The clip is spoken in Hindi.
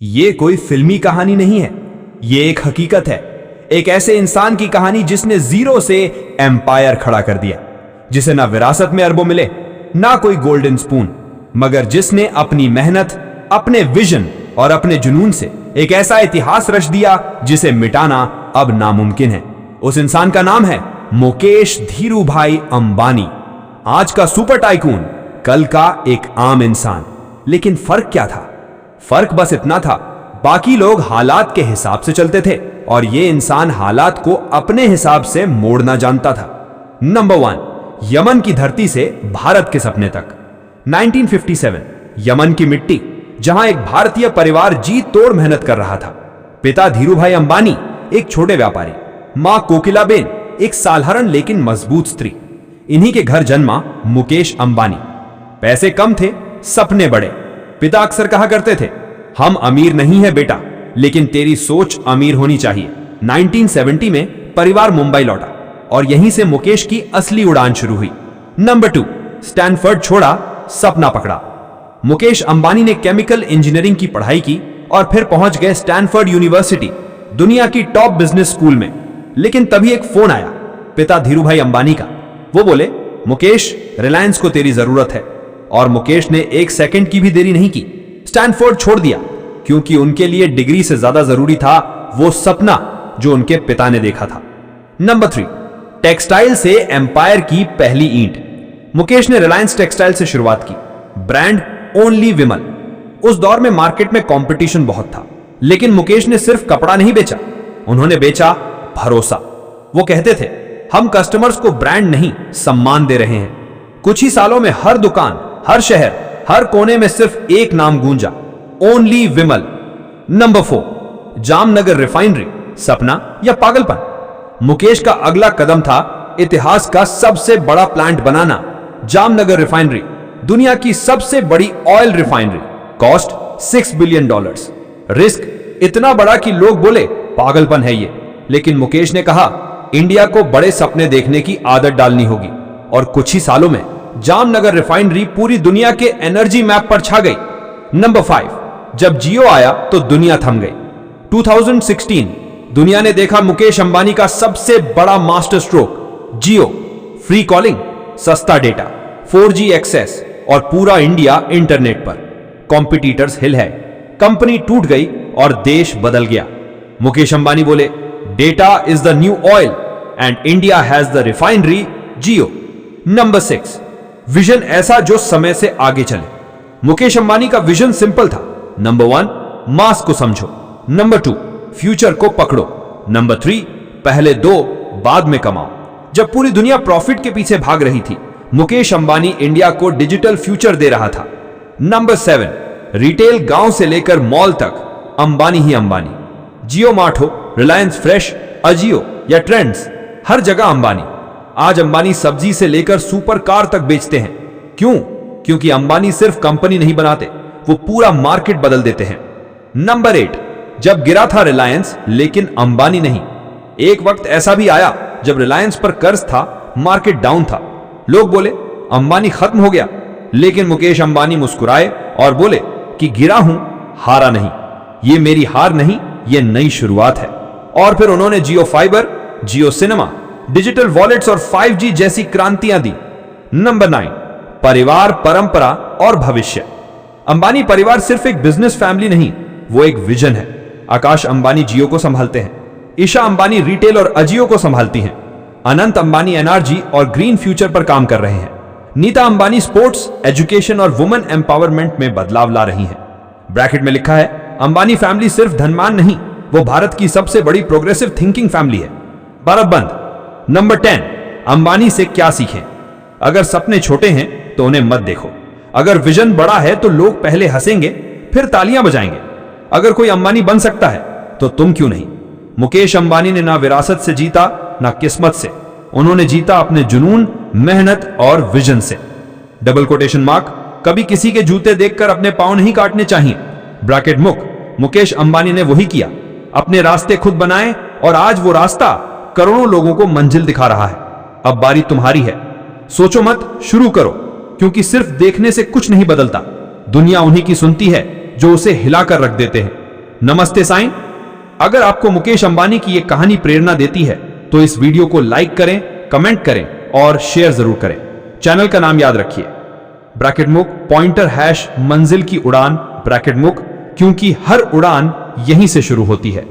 ये कोई फिल्मी कहानी नहीं है, ये एक हकीकत है। एक ऐसे इंसान की कहानी जिसने जीरो से एम्पायर खड़ा कर दिया, जिसे ना विरासत में अरबों मिले, ना कोई गोल्डन स्पून, मगर जिसने अपनी मेहनत, अपने विजन और अपने जुनून से एक ऐसा इतिहास रच दिया जिसे मिटाना अब नामुमकिन है। उस इंसान का नाम है मुकेश धीरूभाई अंबानी। आज का सुपर टाइकून, कल का एक आम इंसान। लेकिन फर्क क्या था? फर्क बस इतना था, बाकी लोग हालात के हिसाब से चलते थे और ये इंसान हालात को अपने हिसाब से मोड़ना जानता था। नंबर 1, यमन की धरती से भारत के सपने तक। 1957, यमन की मिट्टी, जहां एक भारतीय परिवार जी तोड़ मेहनत कर रहा था। पिता धीरूभाई अंबानी एक छोटे व्यापारी, मां कोकिलाबेन एक साधारण लेकिन मजबूत स्त्री। इन्हीं के घर जन्मा मुकेश अंबानी। पैसे कम थे, सपने बड़े। पिता अक्सर कहा करते थे, हम अमीर नहीं है बेटा, लेकिन तेरी सोच अमीर होनी चाहिए। 1970 में परिवार मुंबई लौटा और यहीं से मुकेश की असली उड़ान शुरू हुई। नंबर 2, स्टैनफोर्ड छोड़ा, सपना पकड़ा। मुकेश अंबानी ने केमिकल इंजीनियरिंग की पढ़ाई की और फिर पहुंच गए स्टैनफोर्ड यूनिवर्सिटी, दुनिया की टॉप बिजनेस स्कूल में। लेकिन तभी एक फोन आया पिता धीरूभाई अंबानी का। वो बोले, मुकेश, रिलायंस को तेरी जरूरत है। और मुकेश ने एक सेकंड की भी देरी नहीं की, स्टैनफोर्ड छोड़ दिया, क्योंकि उनके लिए डिग्री से ज्यादा जरूरी था वो सपना जो उनके पिता ने देखा था। नंबर 3, टेक्सटाइल से एम्पायर की पहली ईंट। मुकेश ने रिलायंस टेक्सटाइल से शुरुआत की, ब्रांड ओनली विमल। उस दौर में मार्केट में कंपटीशन बहुत था, लेकिन मुकेश ने सिर्फ कपड़ा नहीं बेचा, उन्होंने बेचा भरोसा। वो कहते थे, हम कस्टमर्स को ब्रांड नहीं, सम्मान दे रहे हैं। कुछ ही सालों में हर दुकान, हर शहर, हर कोने में सिर्फ एक नाम गूंजा, ओनली विमल। नंबर 4, जामनगर रिफाइनरी, सपना या पागलपन। मुकेश का अगला कदम था इतिहास का सबसे बड़ा प्लांट बनाना। जामनगर रिफाइनरी, दुनिया की सबसे बड़ी oil refinery, cost $6 billion. Risk इतना बड़ा कि लोग बोले पागलपन है ये, लेकिन मुकेश ने कहा, इंडिया को बड़े सपने देखने की आदत डालनी होगी। और कुछ ही सालों में जामनगर रिफाइनरी पूरी दुनिया के एनर्जी मैप पर छा गई। नंबर 5, जब जियो आया तो दुनिया थम गई। 2016, दुनिया ने देखा मुकेश अंबानी का सबसे बड़ा मास्टर स्ट्रोक, जियो। फ्री कॉलिंग, सस्ता डेटा, 4G एक्सेस और पूरा इंडिया इंटरनेट पर। कॉम्पिटिटर्स हिल है, कंपनी टूट गई और देश बदल गया। मुकेश अंबानी बोले, data is the new oil and India has the refinery, Jio. Number 6, vision ऐसा जो समय से आगे चले। मुकेश अंबानी का विजन सिंपल था। नंबर 1, मास को समझो। नंबर 2, फ्यूचर को पकड़ो। नंबर 3, पहले दो, बाद में कमाओ। जब पूरी दुनिया प्रॉफिट के पीछे भाग रही थी, मुकेश अंबानी इंडिया को डिजिटल फ्यूचर दे रहा था। नंबर 7, रिटेल गांव से लेकर मॉल तक अंबानी ही अंबानी। जियो मार्ट हो, रिलायंस फ्रेश, अजियो या ट्रेंड्स, हर जगह अंबानी। आज अंबानी सब्जी से लेकर सुपर कार तक बेचते हैं। क्यों? क्योंकि अंबानी सिर्फ कंपनी नहीं बनाते, वो पूरा मार्केट बदल देते हैं। नंबर 8, जब गिरा था रिलायंस, लेकिन अंबानी नहीं। एक वक्त ऐसा भी आया जब रिलायंस पर कर्ज था, मार्केट डाउन था। लोग बोले अंबानी खत्म हो गया, लेकिन मुकेश अंबानी मुस्कुराए और बोले कि गिरा हूं, हारा नहीं। ये मेरी हार नहीं, ये नई शुरुआत है। और फिर उन्होंने जियो फाइबर, जियो सिनेमा, डिजिटल वॉलेट्स और 5G जैसी क्रांतियां दी। नंबर 9, परिवार, परंपरा और भविष्य। अंबानी परिवार सिर्फ एक बिजनेस फैमिली नहीं, वो एक विजन है। आकाश अंबानी जियो को संभालते हैं, ईशा अंबानी रिटेल और अजियो को संभालती हैं, अनंत अंबानी एनर्जी और ग्रीन फ्यूचर पर काम कर रहे हैं, नीता अंबानी स्पोर्ट्स, एजुकेशन और वुमेन एम्पावरमेंट में बदलाव ला रही हैं। ब्रैकेट में लिखा है, अंबानी फैमिली सिर्फ धनवान नहीं, वो भारत की सबसे बड़ी प्रोग्रेसिव थिंकिंग फैमिली है। भारत बंद। नंबर 10, अंबानी से क्या सीखें? अगर सपने छोटे हैं तो उन्हें मत देखो। अगर विजन बड़ा है तो लोग पहले हंसेंगे, फिर तालियां बजाएंगे। अगर कोई अंबानी बन सकता है तो तुम क्यों नहीं? मुकेश अंबानी ने ना विरासत से जीता, ना किस्मत से। उन्होंने जीता अपने जुनून, मेहनत और विजन से। डबल कोटेशन मार्क, कभी किसी के जूते देखकर अपने पांव नहीं काटने चाहिए। ब्रैकेट मुकेश अंबानी ने वही किया, अपने रास्ते खुद बनाए और आज वो रास्ता करोड़ों लोगों को मंजिल दिखा रहा है। अब बारी तुम्हारी है। सोचो मत, शुरू करो, क्योंकि सिर्फ देखने से कुछ नहीं बदलता। दुनिया उन्हीं की सुनती है जो उसे हिलाकर रख देते हैं। नमस्ते साईं। अगर आपको मुकेश अंबानी की यह कहानी प्रेरणा देती है तो इस वीडियो को लाइक करें, कमेंट करें और शेयर जरूर करें। चैनल का नाम याद रखिए, ब्रैकेट मुक पॉइंटर हैश मंजिल की उड़ान ब्रैकेट मुक, क्योंकि हर उड़ान यहीं से शुरू होती है।